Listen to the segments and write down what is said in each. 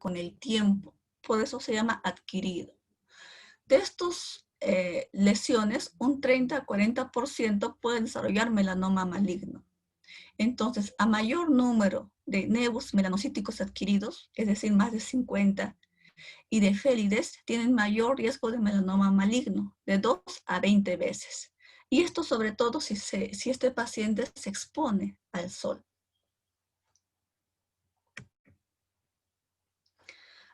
con el tiempo, por eso se llama adquirido. De estas lesiones, un 30 a 40% pueden desarrollar melanoma maligno. Entonces, a mayor número de nevus melanocíticos adquiridos, es decir, más de 50, y de félides, tienen mayor riesgo de melanoma maligno, de 2 a 20 veces. Y esto sobre todo si este paciente se expone al sol.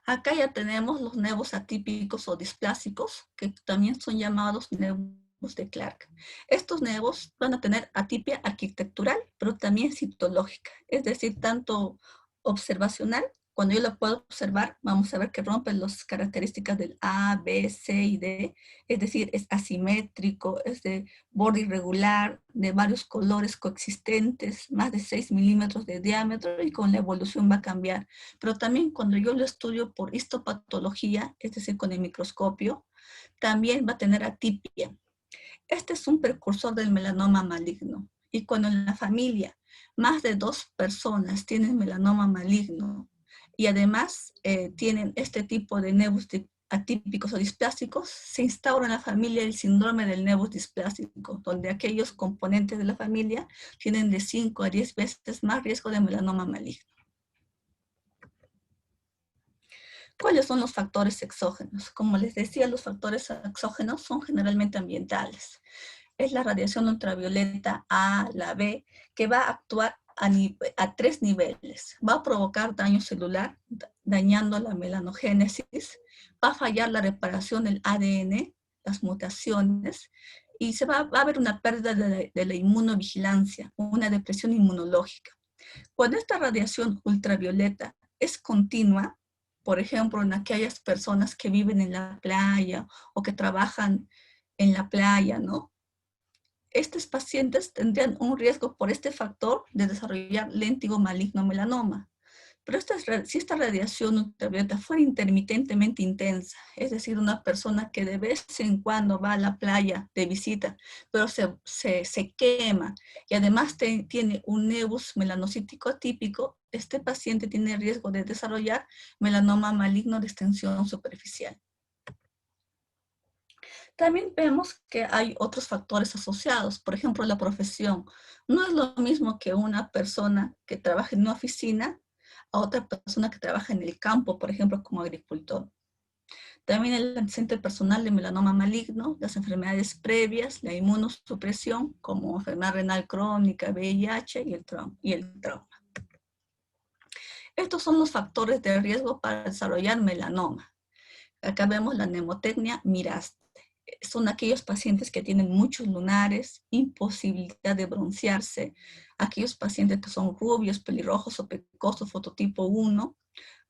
Acá ya tenemos los nevus atípicos o displásicos, que también son llamados nevus de Clark. Estos nevus van a tener atipia arquitectural, pero también citológica, es decir, tanto observacional. Cuando yo lo puedo observar, vamos a ver que rompen las características del A, B, C y D, es decir, es asimétrico, es de borde irregular, de varios colores coexistentes, más de 6 milímetros de diámetro, y con la evolución va a cambiar. Pero también cuando yo lo estudio por histopatología, es decir, con el microscopio, también va a tener atipia. Este es un precursor del melanoma maligno. Y cuando en la familia más de 2 personas tienen melanoma maligno y además tienen este tipo de nevus atípicos o displásicos, se instaura en la familia el síndrome del nevus displásico, donde aquellos componentes de la familia tienen de 5 a 10 veces más riesgo de melanoma maligno. ¿Cuáles son los factores exógenos? Como les decía, los factores exógenos son generalmente ambientales. Es la radiación ultravioleta A, la B, que va a actuar a 3 niveles. Va a provocar daño celular, dañando la melanogénesis, va a fallar la reparación del ADN, las mutaciones, y va a haber una pérdida de la inmunovigilancia, una depresión inmunológica. Cuando esta radiación ultravioleta es continua, por ejemplo, en aquellas personas que viven en la playa o que trabajan en la playa, ¿no? Estos pacientes tendrían un riesgo por este factor de desarrollar léntigo maligno melanoma. Pero si esta radiación ultravioleta fuera intermitentemente intensa, es decir, una persona que de vez en cuando va a la playa de visita, pero se quema y además tiene un nevus melanocítico atípico, este paciente tiene riesgo de desarrollar melanoma maligno de extensión superficial. También vemos que hay otros factores asociados, por ejemplo, la profesión. No es lo mismo que una persona que trabaja en una oficina a otra persona que trabaja en el campo, por ejemplo, como agricultor. También el antecedente personal de melanoma maligno, las enfermedades previas, la inmunosupresión, como enfermedad renal crónica, VIH y el trauma. Estos son los factores de riesgo para desarrollar melanoma. Acá vemos la nemotecnia miraste. Son aquellos pacientes que tienen muchos lunares, imposibilidad de broncearse, aquellos pacientes que son rubios, pelirrojos o pecosos, fototipo 1,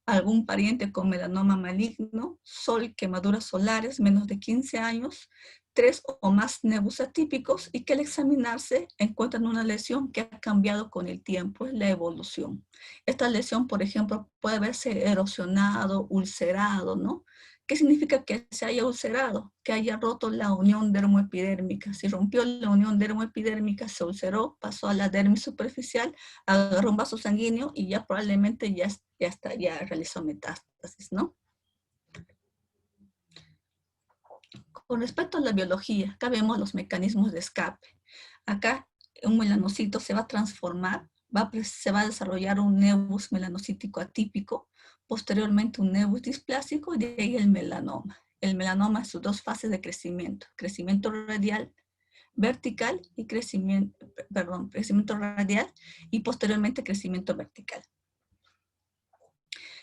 algún pariente con melanoma maligno, sol, quemaduras solares, menos de 15 años, 3 o más nevus atípicos, y que al examinarse encuentran una lesión que ha cambiado con el tiempo, es la evolución. Esta lesión, por ejemplo, puede haberse erosionado, ulcerado, ¿no? ¿Qué significa que se haya ulcerado? Que haya roto la unión dermoepidérmica. Si rompió la unión dermoepidérmica, se ulceró, pasó a la dermis superficial, agarró un vaso sanguíneo y ya probablemente ya realizó metástasis, ¿no? Con respecto a la biología, acá vemos los mecanismos de escape. Acá un melanocito se va a transformar, se va a desarrollar un nevus melanocítico atípico, posteriormente un nevus displásico y de ahí el melanoma. El melanoma es sus 2 fases de crecimiento radial, vertical y crecimiento radial y posteriormente crecimiento vertical.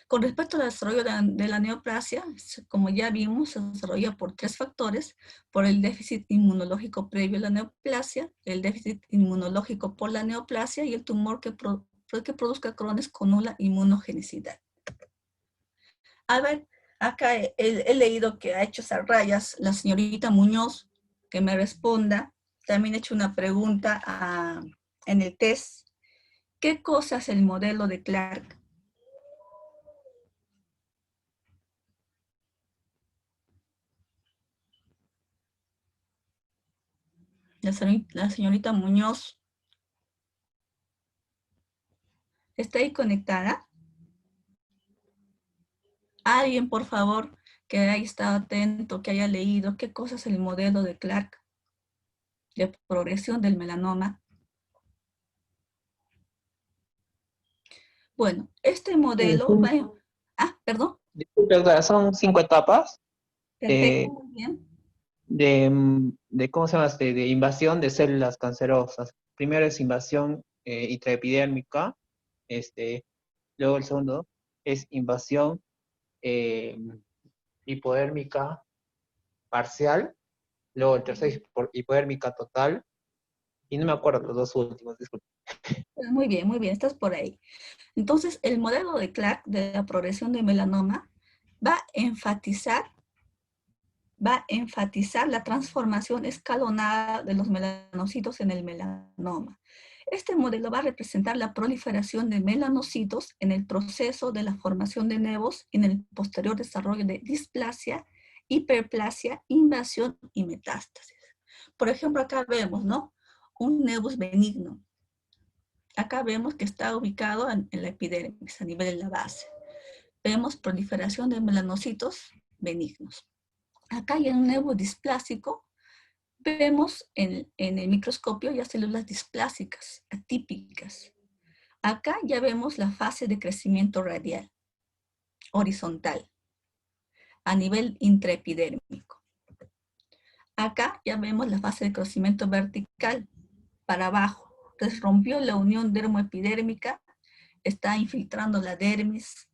Con respecto al desarrollo de la neoplasia, como ya vimos, se desarrolla por 3 factores: por el déficit inmunológico previo a la neoplasia, el déficit inmunológico por la neoplasia y el tumor que produzca clones con nula inmunogenicidad. A ver, acá he leído que ha hecho esas rayas la señorita Muñoz, que me responda. También he hecho una pregunta en el test. ¿Qué cosa es el modelo de Clark? La señorita Muñoz, ¿está ahí conectada? Alguien, por favor, que haya estado atento, que haya leído qué cosa es el modelo de Clark de progresión del melanoma. Bueno, este modelo va en... perdón. Disculpe, doctora, son 5 etapas Perfecto, de, muy bien. ¿cómo se llama? De invasión de células cancerosas. Primero es invasión intraepidérmica, luego el segundo es invasión eh, hipodérmica parcial, luego el tercero es hipodérmica total, y no me acuerdo los dos últimos, disculpe. Muy bien, estás por ahí. Entonces, el modelo de Clark de la progresión de melanoma va a enfatizar la transformación escalonada de los melanocitos en el melanoma. Este modelo va a representar la proliferación de melanocitos en el proceso de la formación de nevos y en el posterior desarrollo de displasia, hiperplasia, invasión y metástasis. Por ejemplo, acá vemos, ¿no? Un nevus benigno. Acá vemos que está ubicado en la epidermis, a nivel de la base. Vemos proliferación de melanocitos benignos. Acá hay un nevus displásico. Vemos en el microscopio ya células displásicas, atípicas. Acá ya vemos la fase de crecimiento radial, horizontal, a nivel intraepidérmico. Acá ya vemos la fase de crecimiento vertical, para abajo. Entonces rompió la unión dermoepidérmica, está infiltrando la dermis,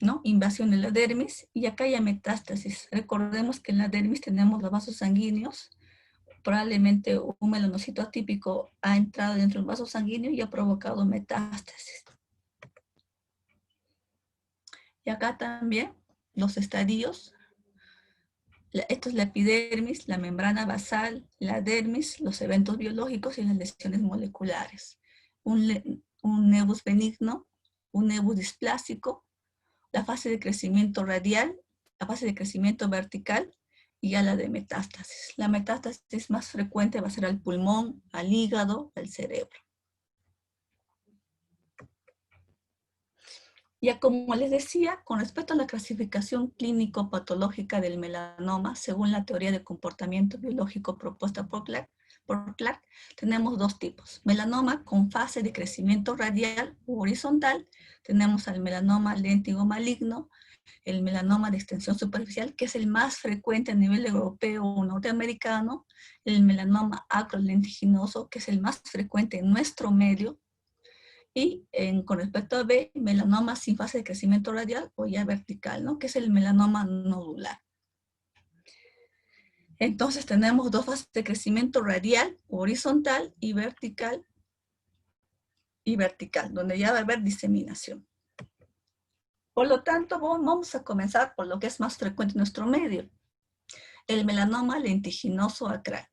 ¿no? Invasión de la dermis, y acá hay metástasis. Recordemos que en la dermis tenemos los vasos sanguíneos. Probablemente un melanocito atípico ha entrado dentro del vaso sanguíneo y ha provocado metástasis. Y acá también los estadios. Esto es la epidermis, la membrana basal, la dermis, los eventos biológicos y las lesiones moleculares. Un nevus benigno, un nevus displásico, la fase de crecimiento radial, la fase de crecimiento vertical y ya la de metástasis. La metástasis más frecuente va a ser al pulmón, al hígado, al cerebro. Ya como les decía, con respecto a la clasificación clínico-patológica del melanoma, según la teoría de comportamiento biológico propuesta por Clark, tenemos dos tipos. Melanoma con fase de crecimiento radial u horizontal, tenemos al melanoma léntigo maligno, el melanoma de extensión superficial, que es el más frecuente a nivel europeo o norteamericano, el melanoma acrolentiginoso, que es el más frecuente en nuestro medio, y con respecto a B, melanoma sin fase de crecimiento radial o ya vertical, ¿no? Que es el melanoma nodular. Entonces tenemos dos fases de crecimiento radial, horizontal y vertical, donde ya va a haber diseminación. Por lo tanto, vamos a comenzar por lo que es más frecuente en nuestro medio, el melanoma lentiginoso acral.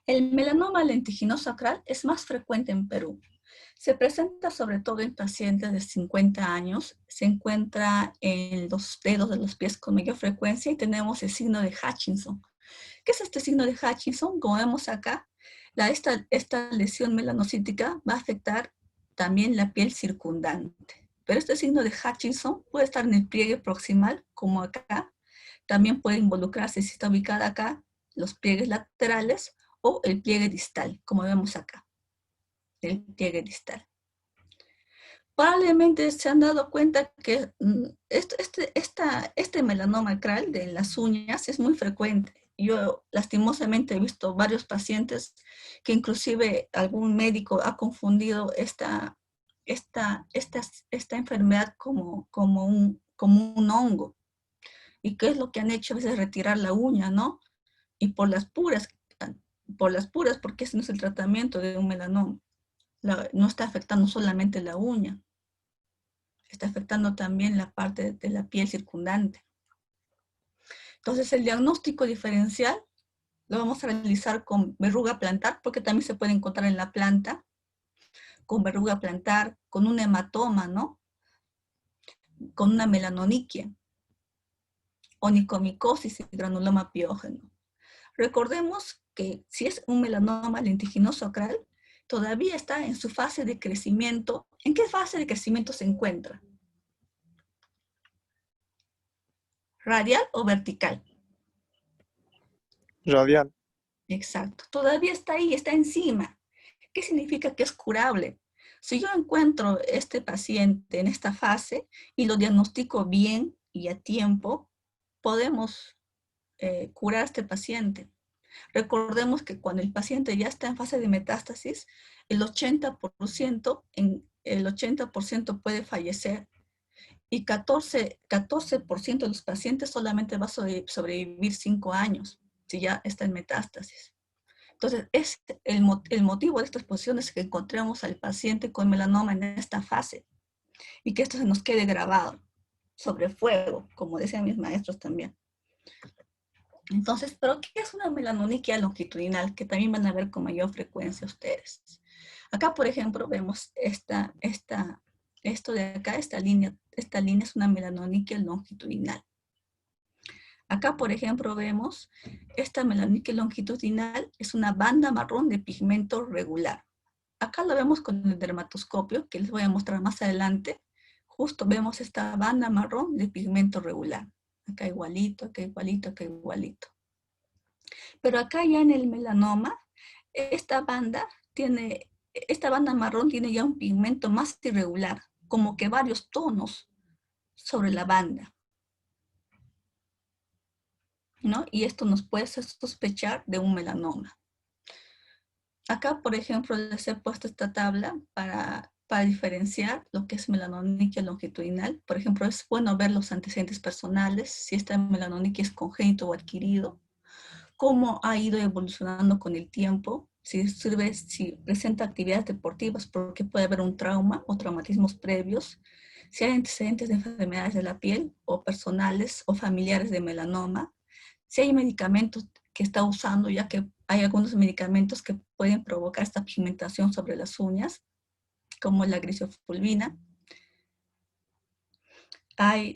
El melanoma lentiginoso acral es más frecuente en Perú. Se presenta sobre todo en pacientes de 50 años, se encuentra en los dedos de los pies con mayor frecuencia y tenemos el signo de Hutchinson. ¿Qué es este signo de Hutchinson? Como vemos acá, esta lesión melanocítica va a afectar también la piel circundante. Pero este signo de Hutchinson puede estar en el pliegue proximal, como acá. También puede involucrarse, si está ubicada acá, los pliegues laterales o el pliegue distal, como vemos acá, el pliegue distal. Probablemente se han dado cuenta que este melanoma acral de las uñas es muy frecuente. Yo lastimosamente he visto varios pacientes que inclusive algún médico ha confundido esta enfermedad como un hongo. ¿Y qué es lo que han hecho? A veces retirar la uña, ¿no? Y por las puras, porque ese no es el tratamiento de un melanoma. No está afectando solamente la uña, está afectando también la parte de la piel circundante. Entonces, el diagnóstico diferencial lo vamos a realizar con verruga plantar, porque también se puede encontrar en la planta, con verruga plantar, con un hematoma, ¿no? Con una melanoniquia, onicomicosis y granuloma piógeno. Recordemos que si es un melanoma lentiginoso acral, todavía está en su fase de crecimiento. ¿En qué fase de crecimiento se encuentra? ¿Radial o vertical? Radial. Exacto. Todavía está ahí, está encima. ¿Qué significa que es curable? Si yo encuentro este paciente en esta fase y lo diagnostico bien y a tiempo, podemos curar a este paciente. Recordemos que cuando el paciente ya está en fase de metástasis, el 80%, el 80% puede fallecer y 14% de los pacientes solamente va a sobrevivir 5 años si ya está en metástasis. Entonces, el motivo de esta exposición es que encontremos al paciente con melanoma en esta fase y que esto se nos quede grabado sobre fuego, como decían mis maestros también. Entonces, ¿pero qué es una melanoniquia longitudinal? Que también van a ver con mayor frecuencia ustedes. Acá, por ejemplo, vemos esto de acá, esta línea es una melanoniquia longitudinal. Acá, por ejemplo, vemos esta melanoniquia longitudinal es una banda marrón de pigmento regular. Acá lo vemos con el dermatoscopio, que les voy a mostrar más adelante. Justo vemos esta banda marrón de pigmento regular. Acá igualito, acá igualito, acá igualito. Pero acá ya en el melanoma, esta banda marrón tiene ya un pigmento más irregular, como que varios tonos sobre la banda, ¿no? Y esto nos puede hacer sospechar de un melanoma. Acá, por ejemplo, les he puesto esta tabla para diferenciar lo que es melanoniquia longitudinal. Por ejemplo, es bueno ver los antecedentes personales, si esta melanoniquia es congénito o adquirido, cómo ha ido evolucionando con el tiempo, si presenta actividades deportivas, porque puede haber un trauma o traumatismos previos, si hay antecedentes de enfermedades de la piel o personales o familiares de melanoma, si hay medicamentos que está usando, ya que hay algunos medicamentos que pueden provocar esta pigmentación sobre las uñas, como la grisofulvina.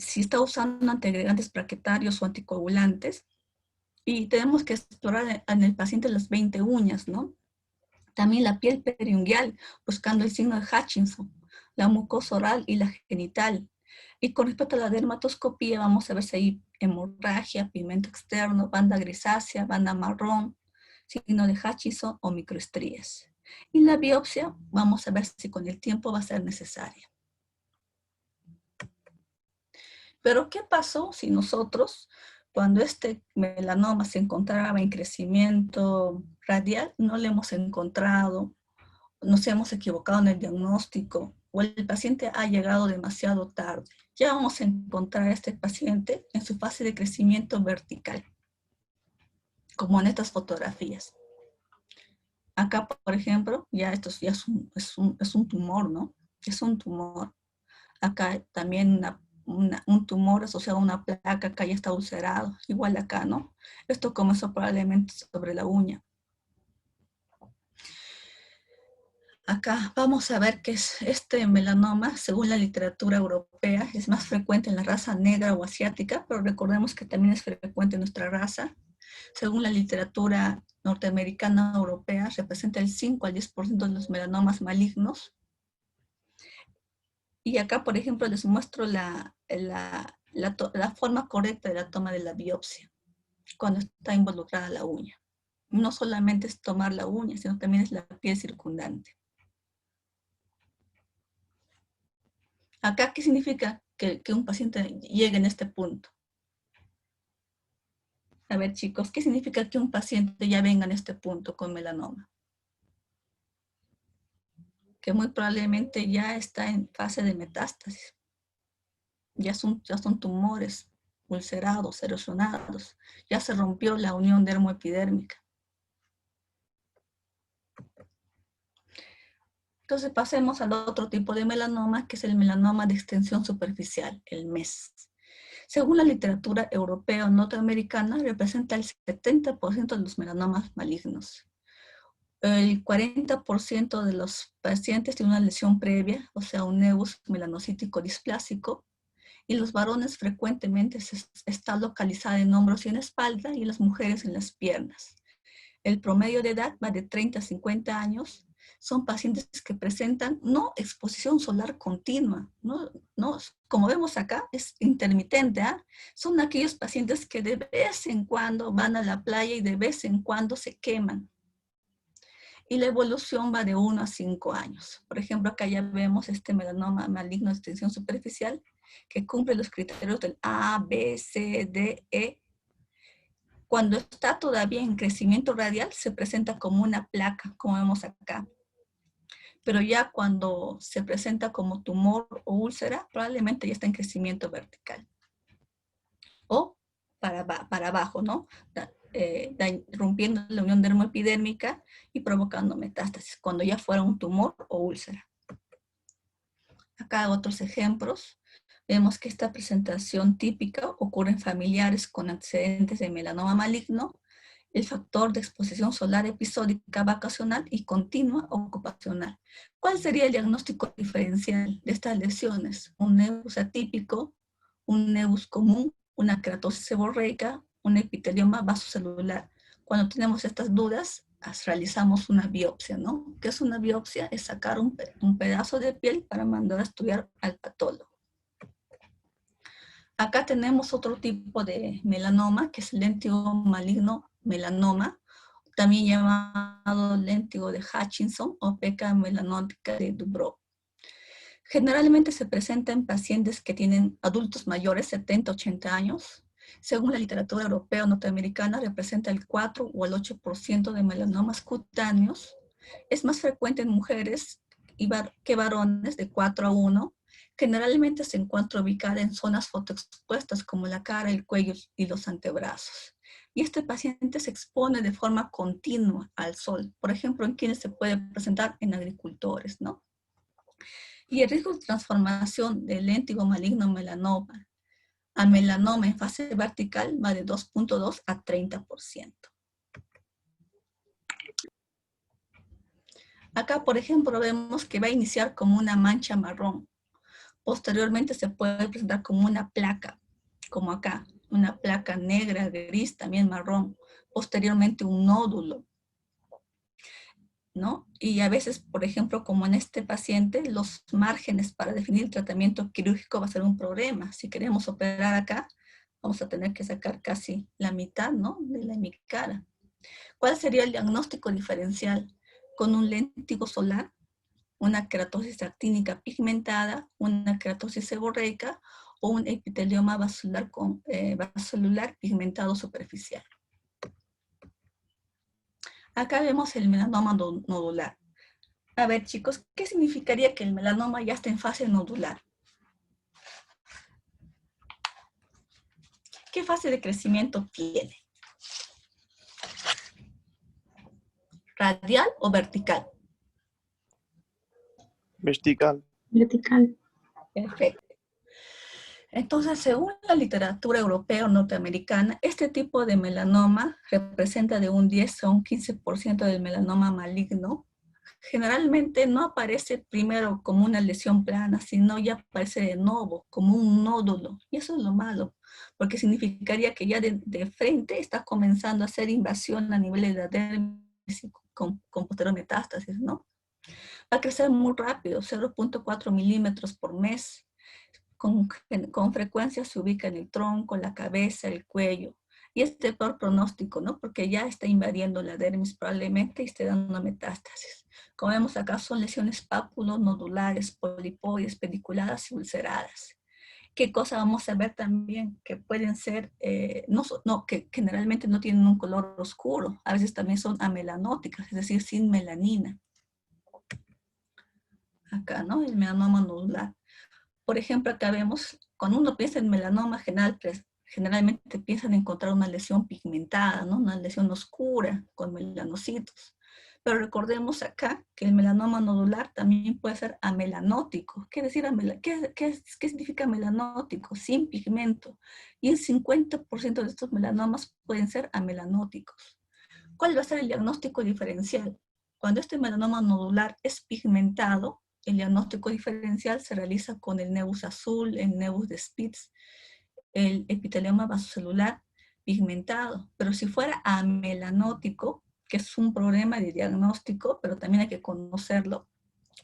Si está usando antiagregantes plaquetarios o anticoagulantes, y tenemos que explorar en el paciente las 20 uñas, ¿no? También la piel periungual, buscando el signo de Hutchinson, la mucosa oral y la genital. Y con respecto a la dermatoscopía, vamos a ver si hay hemorragia, pigmento externo, banda grisácea, banda marrón, signo de Hutchinson o microestrías. Y la biopsia, vamos a ver si con el tiempo va a ser necesaria. Pero, ¿qué pasó si nosotros, cuando este melanoma se encontraba en crecimiento radial, no le hemos encontrado, nos hemos equivocado en el diagnóstico, o el paciente ha llegado demasiado tarde? Ya vamos a encontrar a este paciente en su fase de crecimiento vertical, como en estas fotografías. Acá, por ejemplo, ya esto ya es un tumor, ¿no? Es un tumor. Acá también un tumor asociado a una placa, acá ya está ulcerado, igual acá, ¿no? Esto comenzó probablemente sobre la uña. Acá vamos a ver que este melanoma, según la literatura europea, es más frecuente en la raza negra o asiática, pero recordemos que también es frecuente en nuestra raza. Según la literatura norteamericana europea, representa el 5 al 10% de los melanomas malignos. Y acá, por ejemplo, les muestro la forma correcta de la toma de la biopsia, cuando está involucrada la uña. No solamente es tomar la uña, sino también es la piel circundante. Acá, ¿qué significa que un paciente llegue en este punto? A ver, chicos, ¿qué significa que un paciente ya venga en este punto con melanoma? Que muy probablemente ya está en fase de metástasis. Ya son tumores ulcerados, erosionados. Ya se rompió la unión dermoepidérmica. Entonces pasemos al otro tipo de melanoma, que es el melanoma de extensión superficial, el MES. Según la literatura europea o norteamericana, representa el 70% de los melanomas malignos. El 40% de los pacientes tienen una lesión previa, o sea, un nevus melanocítico displásico, y los varones frecuentemente está localizada en hombros y en espalda, y las mujeres en las piernas. El promedio de edad va de 30 a 50 años, son pacientes que presentan no exposición solar continua, no, como vemos acá, es intermitente, ¿ah? Son aquellos pacientes que de vez en cuando van a la playa y de vez en cuando se queman. Y la evolución va de 1 a 5 años. Por ejemplo, acá ya vemos este melanoma maligno de extensión superficial que cumple los criterios del A, B, C, D, E. Cuando está todavía en crecimiento radial, se presenta como una placa, como vemos acá. Pero ya cuando se presenta como tumor o úlcera, probablemente ya está en crecimiento vertical. O para abajo, ¿no? Rompiendo la unión dermoepidérmica y provocando metástasis, cuando ya fuera un tumor o úlcera. Acá otros ejemplos. Vemos que esta presentación típica ocurre en familiares con antecedentes de melanoma maligno. El factor de exposición solar episódica vacacional y continua ocupacional. ¿Cuál sería el diagnóstico diferencial de estas lesiones? Un nevus atípico, un nevus común, una keratosis seborreica, un epitelioma vasocelular. Cuando tenemos estas dudas, realizamos una biopsia, ¿no? ¿Qué es una biopsia? Es sacar un pedazo de piel para mandar a estudiar al patólogo. Acá tenemos otro tipo de melanoma, que es el léntigo maligno melanoma, también llamado léntigo de Hutchinson o peca melanótica de Dubrow. Generalmente se presenta en pacientes que tienen adultos mayores, 70, 80 años. Según la literatura europea o norteamericana, representa el 4 o el 8% de melanomas cutáneos. Es más frecuente en mujeres que varones, de 4 a 1. Generalmente se encuentra ubicada en zonas fotoexpuestas como la cara, el cuello y los antebrazos. Y este paciente se expone de forma continua al sol, por ejemplo, en quienes se puede presentar en agricultores, ¿no? Y el riesgo de transformación del léntigo maligno melanoma a melanoma en fase vertical va de 2.2 a 30%. Acá, por ejemplo, vemos que va a iniciar como una mancha marrón. Posteriormente se puede presentar como una placa, como acá, una placa negra, gris, también marrón. Posteriormente un nódulo, ¿no? Y a veces, por ejemplo, como en este paciente, los márgenes para definir el tratamiento quirúrgico va a ser un problema. Si queremos operar acá, vamos a tener que sacar casi la mitad, ¿no? De la hemicara. ¿Cuál sería el diagnóstico diferencial? Con un léntigo solar, una keratosis actínica pigmentada, una keratosis seborreica o un epitelioma vasocelular pigmentado superficial. Acá vemos el melanoma nodular. A ver, chicos, ¿qué significaría que el melanoma ya está en fase nodular? ¿Qué fase de crecimiento tiene? ¿Radial o vertical? Vertical. Vertical. Perfecto. Entonces, según la literatura europea o norteamericana, este tipo de melanoma representa de un 10 a un 15% del melanoma maligno. Generalmente no aparece primero como una lesión plana, sino ya aparece de nuevo, como un nódulo. Y eso es lo malo, porque significaría que ya de frente está comenzando a hacer invasión a nivel de la dermis con posterior metástasis, ¿no? Va a crecer muy rápido, 0.4 milímetros por mes. Con frecuencia se ubica en el tronco, la cabeza, el cuello. Y es de peor pronóstico, ¿no? Porque ya está invadiendo la dermis probablemente y esté dando metástasis. Como vemos acá, son lesiones pápulo-nodulares, polipoides, pediculadas y ulceradas. ¿Qué cosa vamos a ver también? Que pueden ser, que generalmente no tienen un color oscuro. A veces también son amelanóticas, es decir, sin melanina. Acá, ¿no? El melanoma nodular. Por ejemplo, acá vemos, cuando uno piensa en melanoma generalmente piensa en encontrar una lesión pigmentada, ¿no? Una lesión oscura con melanocitos. Pero recordemos acá que el melanoma nodular también puede ser amelanótico. ¿Qué significa melanótico? Sin pigmento. Y el 50% de estos melanomas pueden ser amelanóticos. ¿Cuál va a ser el diagnóstico diferencial? Cuando este melanoma nodular es pigmentado, el diagnóstico diferencial se realiza con el nevus azul, el nevus de Spitz, el epitelioma vasocelular pigmentado. Pero si fuera amelanótico, que es un problema de diagnóstico, pero también hay que conocerlo.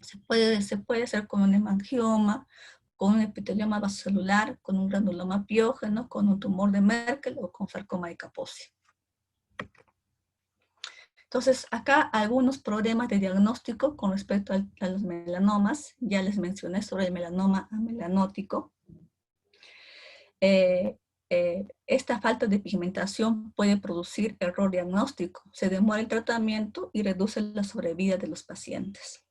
Se puede hacer con un hemangioma, con un epitelioma vasocelular, con un granuloma piógeno, con un tumor de Merkel o con sarcoma de Kaposi. Entonces, acá algunos problemas de diagnóstico con respecto a los melanomas. Ya les mencioné sobre el melanoma amelanótico. Esta falta de pigmentación puede producir error diagnóstico. Se demora el tratamiento y reduce la sobrevida de los pacientes.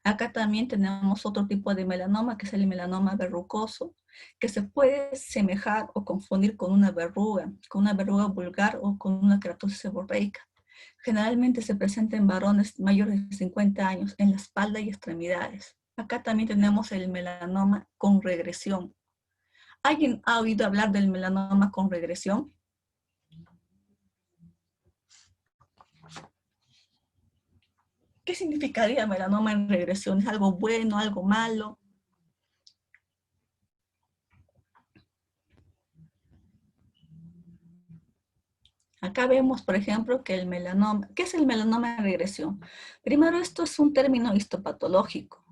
Acá también tenemos otro tipo de melanoma, que es el melanoma verrucoso, que se puede semejar o confundir con una verruga vulgar o con una queratosis seborreica. Generalmente se presenta en varones mayores de 50 años, en la espalda y extremidades. Acá también tenemos el melanoma con regresión. ¿Alguien ha oído hablar del melanoma con regresión? ¿Qué significaría melanoma en regresión? ¿Es algo bueno, algo malo? Acá vemos, por ejemplo, que el melanoma, ¿qué es el melanoma en regresión? Primero, esto es un término histopatológico.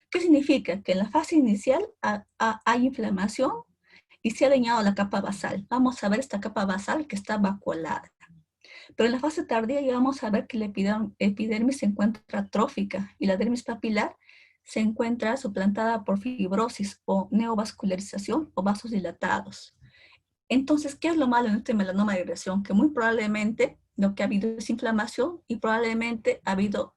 ¿Qué significa? Que en la fase inicial hay inflamación y se ha dañado la capa basal. Vamos a ver esta capa basal que está vacuolada. Pero en la fase tardía ya vamos a ver que la epidermis se encuentra atrófica y la dermis papilar se encuentra suplantada por fibrosis o neovascularización o vasos dilatados. Entonces, ¿qué es lo malo en este melanoma de regresión? Que muy probablemente lo que ha habido es inflamación y probablemente ha habido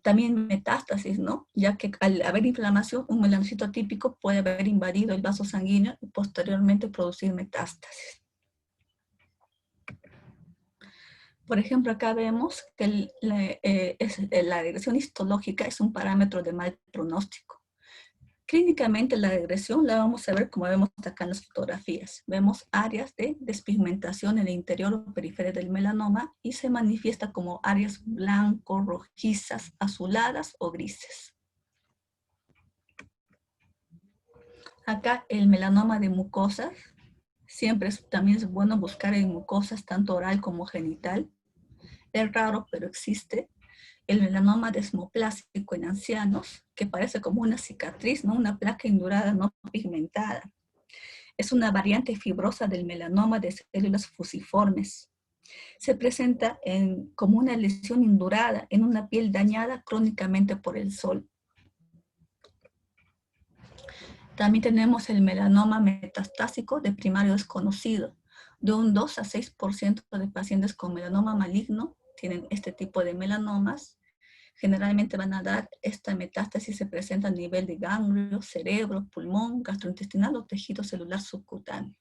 también metástasis, ¿no? Ya que al haber inflamación, un melanocito atípico puede haber invadido el vaso sanguíneo y posteriormente producir metástasis. Por ejemplo, acá vemos que la regresión histológica es un parámetro de mal pronóstico. Clínicamente la regresión la vamos a ver como vemos acá en las fotografías. Vemos áreas de despigmentación en el interior o periferia del melanoma y se manifiesta como áreas blanco, rojizas, azuladas o grises. Acá el melanoma de mucosas, también es bueno buscar en mucosas tanto oral como genital. Es raro, pero existe. El melanoma desmoplásico en ancianos, que parece como una cicatriz, ¿no? Una placa indurada no pigmentada. Es una variante fibrosa del melanoma de células fusiformes. Se presenta como una lesión indurada en una piel dañada crónicamente por el sol. También tenemos el melanoma metastásico de primario desconocido. De un 2 a 6% de pacientes con melanoma maligno tienen este tipo de melanomas. Generalmente van a dar esta metástasis, se presenta a nivel de ganglio, cerebro, pulmón, gastrointestinal o tejido celular subcutáneo.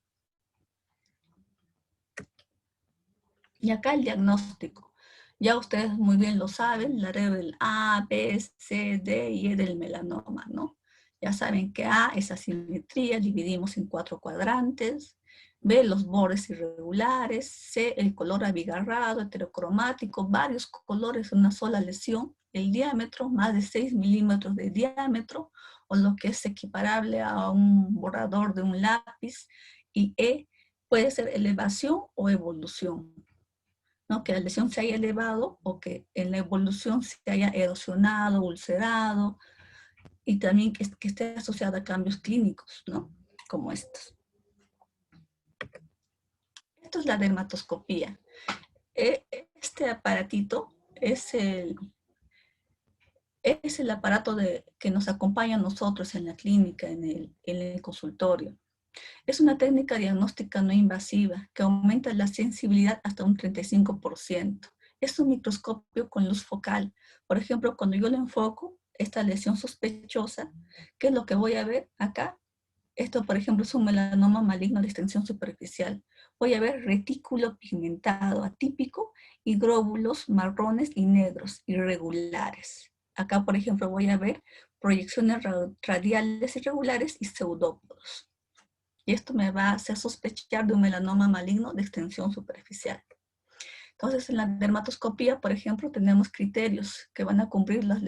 Y acá el diagnóstico. Ya ustedes muy bien lo saben, la regla del A, B, C, D y E del melanoma, ¿no? Ya saben que A es asimetría, dividimos en 4 cuadrantes. B, los bordes irregulares. C, el color abigarrado, heterocromático, varios colores en una sola lesión. El diámetro, más de 6 milímetros de diámetro, o lo que es equiparable a un borrador de un lápiz. Y E, puede ser elevación o evolución, ¿no? Que la lesión se haya elevado o que en la evolución se haya erosionado, ulcerado, y también que esté asociada a cambios clínicos, ¿no? Como estos. Esto es la dermatoscopía. Este aparatito es el aparato que nos acompaña a nosotros en la clínica, en el consultorio. Es una técnica diagnóstica no invasiva que aumenta la sensibilidad hasta un 35%. Es un microscopio con luz focal. Por ejemplo, cuando yo le enfoco esta lesión sospechosa, ¿qué es lo que voy a ver acá? Esto, por ejemplo, es un melanoma maligno de extensión superficial. Voy a ver retículo pigmentado atípico y glóbulos marrones y negros irregulares. Acá, por ejemplo, voy a ver proyecciones radiales irregulares y pseudópodos. Y esto me va a hacer sospechar de un melanoma maligno de extensión superficial. Entonces, en la dermatoscopía, por ejemplo, tenemos criterios que van a cumplir las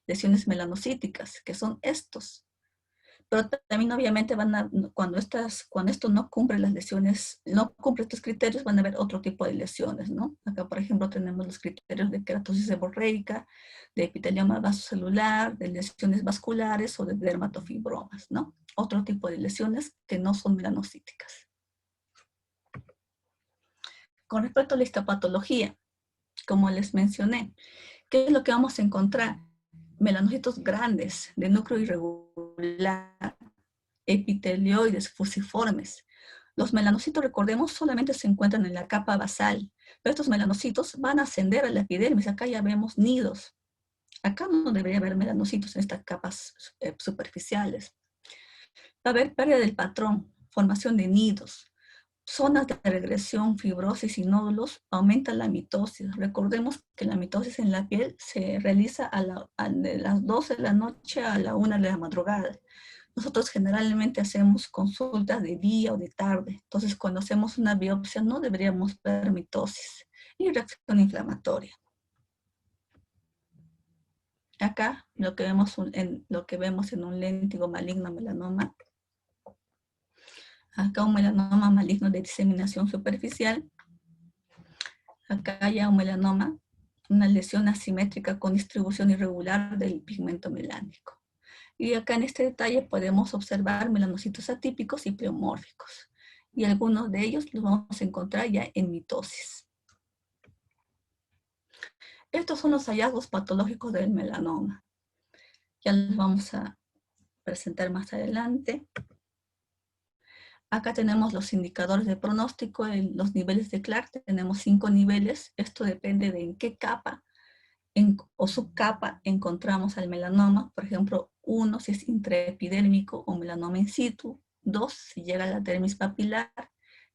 lesiones melanocíticas, que son estos. Pero también obviamente cuando esto no cumple las lesiones, no cumple estos criterios, van a haber otro tipo de lesiones, ¿no? Acá, por ejemplo, tenemos los criterios de queratosis seborreica, de epitelioma vasocelular, de lesiones vasculares o de dermatofibromas, ¿no? Otro tipo de lesiones que no son melanocíticas. Con respecto a la histopatología, como les mencioné, ¿qué es lo que vamos a encontrar? Melanocitos grandes, de núcleo irregular, epitelioides, fusiformes. Los melanocitos, recordemos, solamente se encuentran en la capa basal, pero estos melanocitos van a ascender a la epidermis. Acá ya vemos nidos. Acá no debería haber melanocitos en estas capas superficiales. Va a haber pérdida del patrón, formación de nidos, zonas de regresión, fibrosis y nódulos, aumenta la mitosis. Recordemos que la mitosis en la piel se realiza de las 12 de la noche a la 1 de la madrugada. Nosotros generalmente hacemos consultas de día o de tarde. Entonces, cuando hacemos una biopsia, no deberíamos ver mitosis y reacción inflamatoria. Acá lo que vemos en un léntigo maligno melanoma. Acá un melanoma maligno de diseminación superficial. Acá ya un melanoma, una lesión asimétrica con distribución irregular del pigmento melánico. Y acá en este detalle podemos observar melanocitos atípicos y pleomórficos. Y algunos de ellos los vamos a encontrar ya en mitosis. Estos son los hallazgos patológicos del melanoma. Ya los vamos a presentar más adelante. Acá tenemos los indicadores de pronóstico, los niveles de Clark. Tenemos 5 niveles. Esto depende de en qué capa o subcapa encontramos al melanoma. Por ejemplo, 1 si es intraepidérmico o melanoma in situ, 2 si llega a la dermis papilar,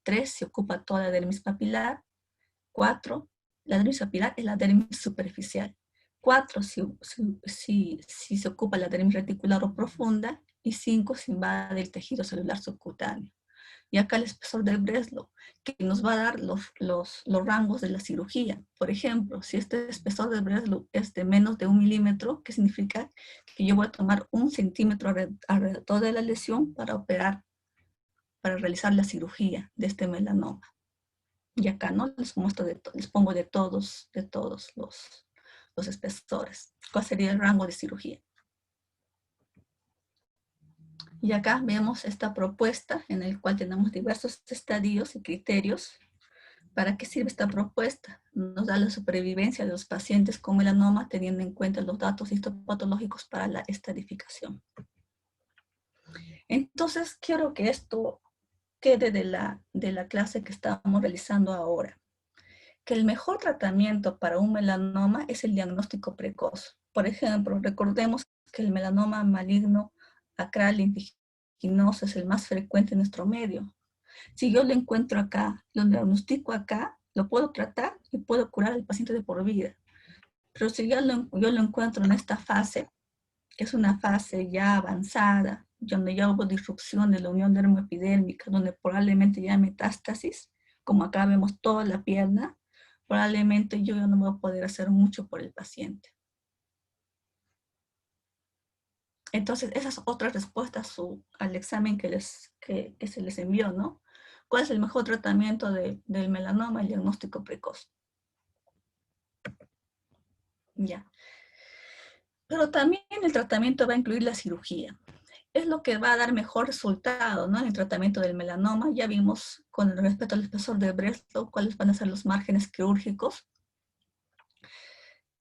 3 si ocupa toda la dermis papilar, 4 la dermis papilar es la dermis superficial, 4 si se ocupa la dermis reticular o profunda, y 5 si invade el tejido celular subcutáneo. Y acá el espesor de Breslow, que nos va a dar los rangos de la cirugía. Por ejemplo, si este espesor de Breslow es de menos de 1 milímetro, ¿qué significa? Que yo voy a tomar 1 centímetro alrededor de la lesión para operar, para realizar la cirugía de este melanoma. Y acá, ¿no? Les pongo de todos los espesores. ¿Cuál sería el rango de cirugía? Y acá vemos esta propuesta en la cual tenemos diversos estadios y criterios. ¿Para qué sirve esta propuesta? Nos da la supervivencia de los pacientes con melanoma teniendo en cuenta los datos histopatológicos para la estadificación. Entonces, quiero que esto quede de la clase que estamos realizando ahora. Que el mejor tratamiento para un melanoma es el diagnóstico precoz. Por ejemplo, recordemos que el melanoma maligno acral litiginoso es el más frecuente en nuestro medio. Si yo lo encuentro acá, lo diagnostico acá, lo puedo tratar y puedo curar al paciente de por vida. Pero si yo lo encuentro en esta fase, que es una fase ya avanzada, donde ya hubo disrupción de la unión dermoepidérmica, donde probablemente ya hay metástasis, como acá vemos toda la pierna, probablemente yo ya no voy a poder hacer mucho por el paciente. Entonces, esas otras respuestas al examen que se les envió, ¿no? ¿Cuál es el mejor tratamiento del melanoma? El diagnóstico precoz. Ya. Pero también el tratamiento va a incluir la cirugía. Es lo que va a dar mejor resultado, ¿no? En el tratamiento del melanoma. Ya vimos con respecto al espesor de Breslow cuáles van a ser los márgenes quirúrgicos.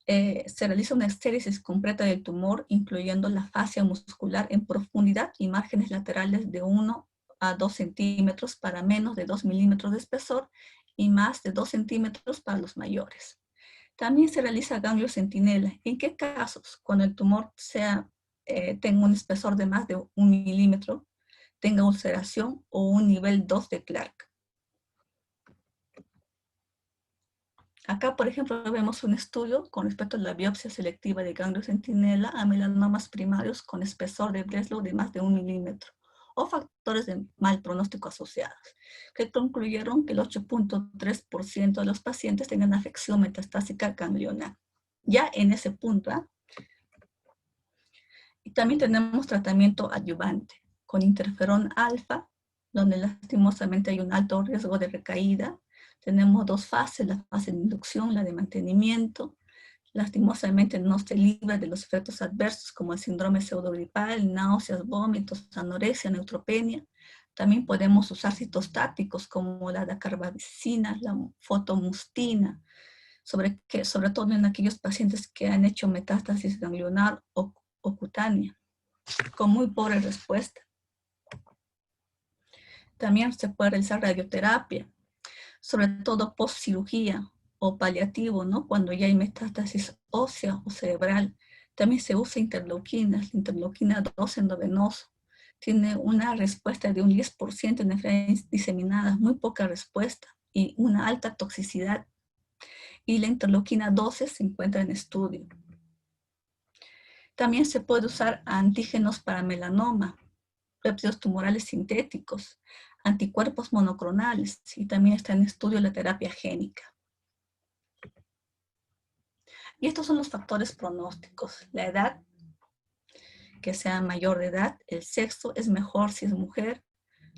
Se realiza una estéresis completa del tumor, incluyendo la fascia muscular en profundidad y márgenes laterales de 1 a 2 centímetros para menos de 2 milímetros de espesor y más de 2 centímetros para los mayores. También se realiza ganglio centinela. ¿En qué casos? Cuando el tumor tenga un espesor de más de 1 milímetro, tenga ulceración o un nivel 2 de Clark. Acá, por ejemplo, vemos un estudio con respecto a la biopsia selectiva de ganglio centinela a melanomas primarios con espesor de Breslow de más de 1 milímetro o factores de mal pronóstico asociados, que concluyeron que el 8.3% de los pacientes tenían afección metastásica ganglionar. Ya en ese punto, Y también tenemos tratamiento adyuvante con interferón alfa, donde lastimosamente hay un alto riesgo de recaída. Tenemos dos fases, la fase de inducción, la de mantenimiento. Lastimosamente no se libra de los efectos adversos como el síndrome pseudogripal, náuseas, vómitos, anorexia, neutropenia. También podemos usar citostáticos como la dacarbazina, la fotomustina, sobre todo en aquellos pacientes que han hecho metástasis ganglionar o cutánea, con muy pobre respuesta. También se puede realizar radioterapia, sobre todo post cirugía o paliativo, ¿no? Cuando ya hay metástasis ósea o cerebral. También se usa interleuquinas, la interleuquina 2 endovenoso. Tiene una respuesta de un 10% en enfermedades diseminadas, muy poca respuesta y una alta toxicidad. Y la interleuquina 12 se encuentra en estudio. También se puede usar antígenos para melanoma, péptidos tumorales sintéticos, anticuerpos monoclonales, y también está en estudio la terapia génica. Y estos son los factores pronósticos. La edad, que sea mayor de edad, el sexo es mejor si es mujer,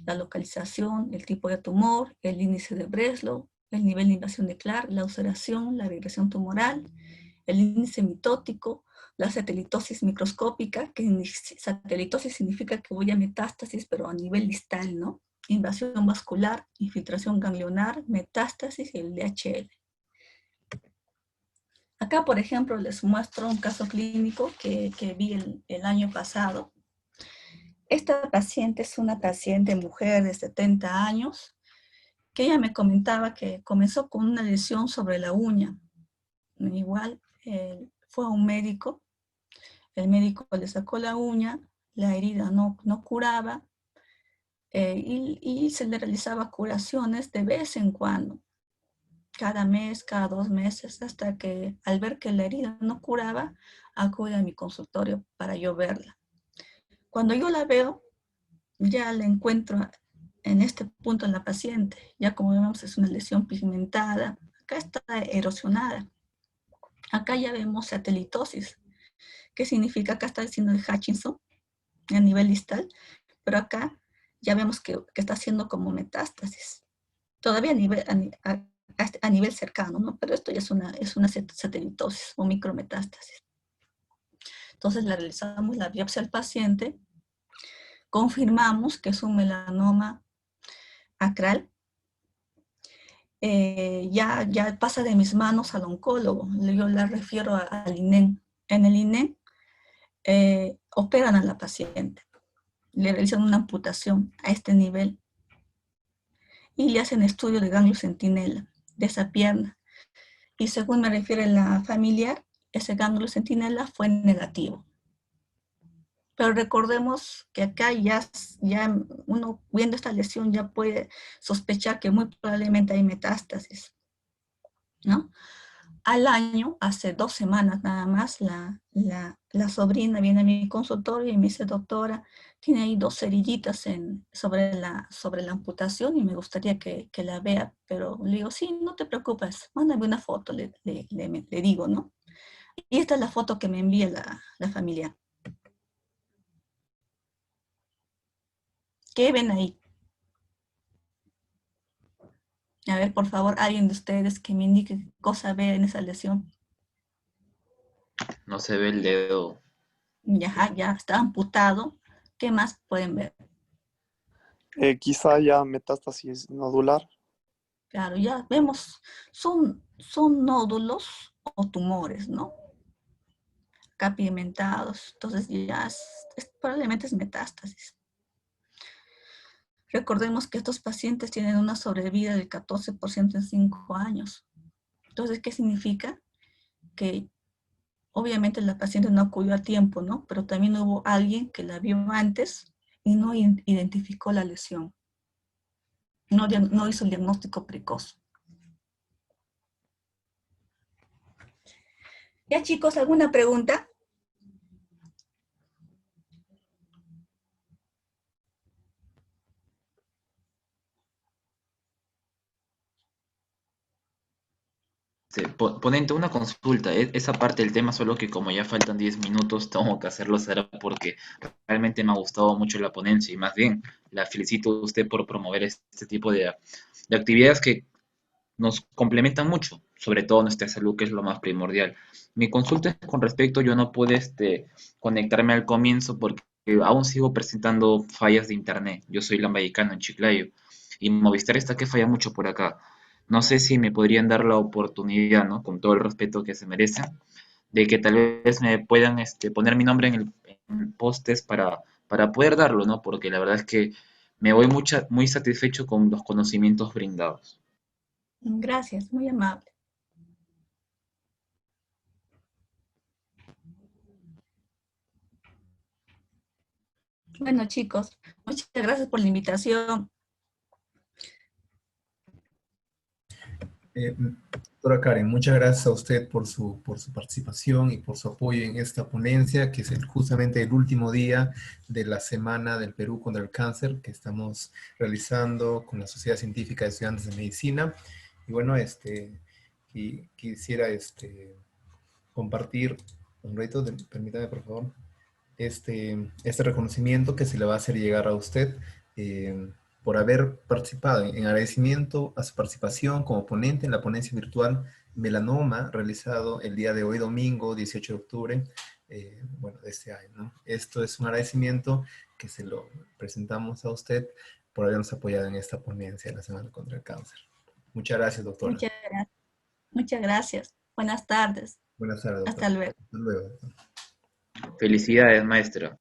la localización, el tipo de tumor, el índice de Breslow, el nivel de invasión de Clark, la ulceración, la regresión tumoral, el índice mitótico, la satelitosis microscópica, que satelitosis significa que voy a metástasis, pero a nivel distal, ¿no? Invasión vascular, infiltración ganglionar, metástasis y el DHL. Acá, por ejemplo, les muestro un caso clínico que vi el año pasado. Esta paciente es una paciente mujer de 70 años, que ella me comentaba que comenzó con una lesión sobre la uña. Igual fue a un médico, el médico le sacó la uña, la herida no curaba, y se le realizaba curaciones de vez en cuando, cada mes, cada 2 meses, hasta que al ver que la herida no curaba, acude a mi consultorio para yo verla. Cuando yo la veo, ya la encuentro en este punto en la paciente. Ya como vemos es una lesión pigmentada, acá está erosionada. Acá ya vemos satelitosis. ¿Qué significa? Acá está el signo de Hutchinson a nivel distal, pero acá ya vemos que está haciendo como metástasis. Todavía a nivel cercano, ¿no? Pero esto ya es una satelitosis o micrometástasis. Entonces le realizamos la biopsia al paciente, confirmamos que es un melanoma acral, ya pasa de mis manos al oncólogo, yo la refiero al INEM. En el INEM operan a la paciente, le realizan una amputación a este nivel y le hacen estudio de ganglio centinela de esa pierna. Y según me refiere la familiar, ese ganglio centinela fue negativo. Pero recordemos que acá ya uno viendo esta lesión ya puede sospechar que muy probablemente hay metástasis, ¿no? Al año, hace 2 semanas nada más, la sobrina viene a mi consultorio y me dice, doctora, tiene ahí 2 cerillitas sobre la amputación y me gustaría que la vea, pero le digo, sí, no te preocupes, mándame una foto, le digo, ¿no? Y esta es la foto que me envía la familia. ¿Qué ven ahí? A ver, por favor, alguien de ustedes que me indique qué cosa ve en esa lesión. No se ve el dedo. Ya está amputado. ¿Qué más pueden ver? Quizá ya metástasis nodular. Claro, ya vemos, son nódulos o tumores, ¿no? Acá pigmentados, entonces ya probablemente es metástasis. Recordemos que estos pacientes tienen una sobrevida del 14% en 5 años. Entonces, ¿qué significa? Que obviamente la paciente no acudió a tiempo, ¿no? Pero también hubo alguien que la vio antes y no identificó la lesión. No hizo el diagnóstico precoz. Ya chicos, ¿alguna pregunta? Ponente, una consulta. Esa parte del tema, solo que como ya faltan 10 minutos, tengo que hacerlo, será porque realmente me ha gustado mucho la ponencia y más bien la felicito a usted por promover este tipo de actividades que nos complementan mucho, sobre todo nuestra salud, que es lo más primordial. Mi consulta es con respecto, yo no pude conectarme al comienzo porque aún sigo presentando fallas de internet. Yo soy lambayicano en Chiclayo y Movistar está que falla mucho por acá. No sé si me podrían dar la oportunidad, ¿no? Con todo el respeto que se merecen, de que tal vez me puedan poner mi nombre en postes para poder darlo, ¿no? Porque la verdad es que me voy muy satisfecho con los conocimientos brindados. Gracias, muy amable. Bueno, chicos, muchas gracias por la invitación. Doctora Karen, muchas gracias a usted por su participación y por su apoyo en esta ponencia, que es justamente el último día de la Semana del Perú contra el Cáncer que estamos realizando con la Sociedad Científica de Estudiantes de Medicina. Y bueno, quisiera compartir un reto, permítame por favor, este reconocimiento que se le va a hacer llegar a usted. Por haber participado, en agradecimiento a su participación como ponente en la ponencia virtual Melanoma, realizado el día de hoy, domingo 18 de octubre, bueno, de este año, ¿no? Esto es un agradecimiento que se lo presentamos a usted por habernos apoyado en esta ponencia de la Semana contra el Cáncer. Muchas gracias, doctora. Muchas gracias. Muchas gracias. Buenas tardes. Buenas tardes, doctora. Hasta luego. Hasta luego. Felicidades, maestra.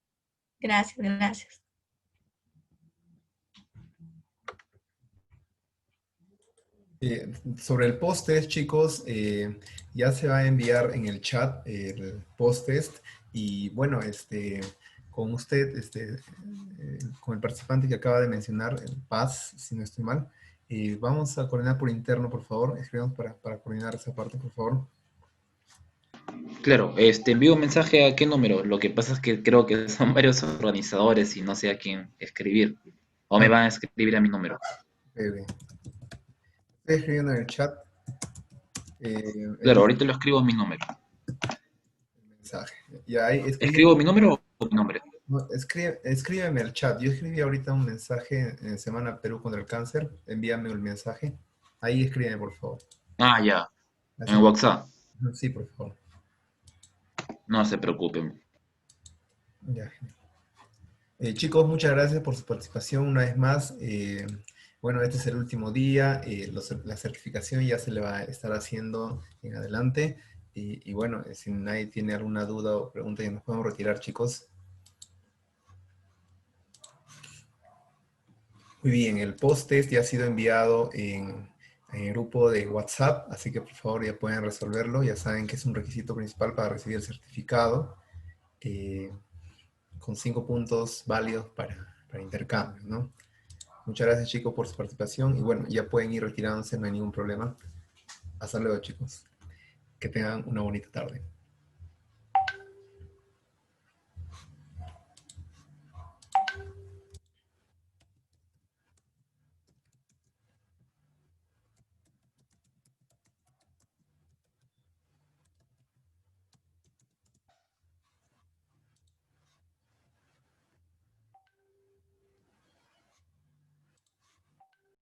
Gracias, gracias. Sobre el post-test, chicos, ya se va a enviar en el chat el post-test y bueno, con usted, con el participante que acaba de mencionar, el Paz, si no estoy mal, vamos a coordinar por interno, por favor. Escribamos para coordinar esa parte, por favor. Claro, envío un mensaje a qué número. Lo que pasa es que creo que son varios organizadores y no sé a quién escribir. O me van a escribir a mi número. Estoy escribiendo en el chat. Claro, ahorita lo escribo a mi número. El mensaje. Ya ahí ¿Escribo mi número o mi nombre? No, escríbeme al chat. Yo escribí ahorita un mensaje en Semana Perú contra el Cáncer. Envíame el mensaje. Ahí escríbeme, por favor. Ah, ya. Así. En WhatsApp. Sí, por favor. No se preocupen. Ya. Chicos, muchas gracias por su participación una vez más. Bueno, este es el último día. La certificación ya se le va a estar haciendo en adelante. Y bueno, si nadie tiene alguna duda o pregunta, ya nos podemos retirar, chicos. Muy bien, el post-test ya ha sido enviado en el grupo de WhatsApp, así que por favor ya pueden resolverlo. Ya saben que es un requisito principal para recibir el certificado, con 5 puntos válidos para intercambio, ¿no? Muchas gracias, chicos, por su participación. Y bueno, ya pueden ir retirándose, no hay ningún problema. Hasta luego, chicos. Que tengan una bonita tarde.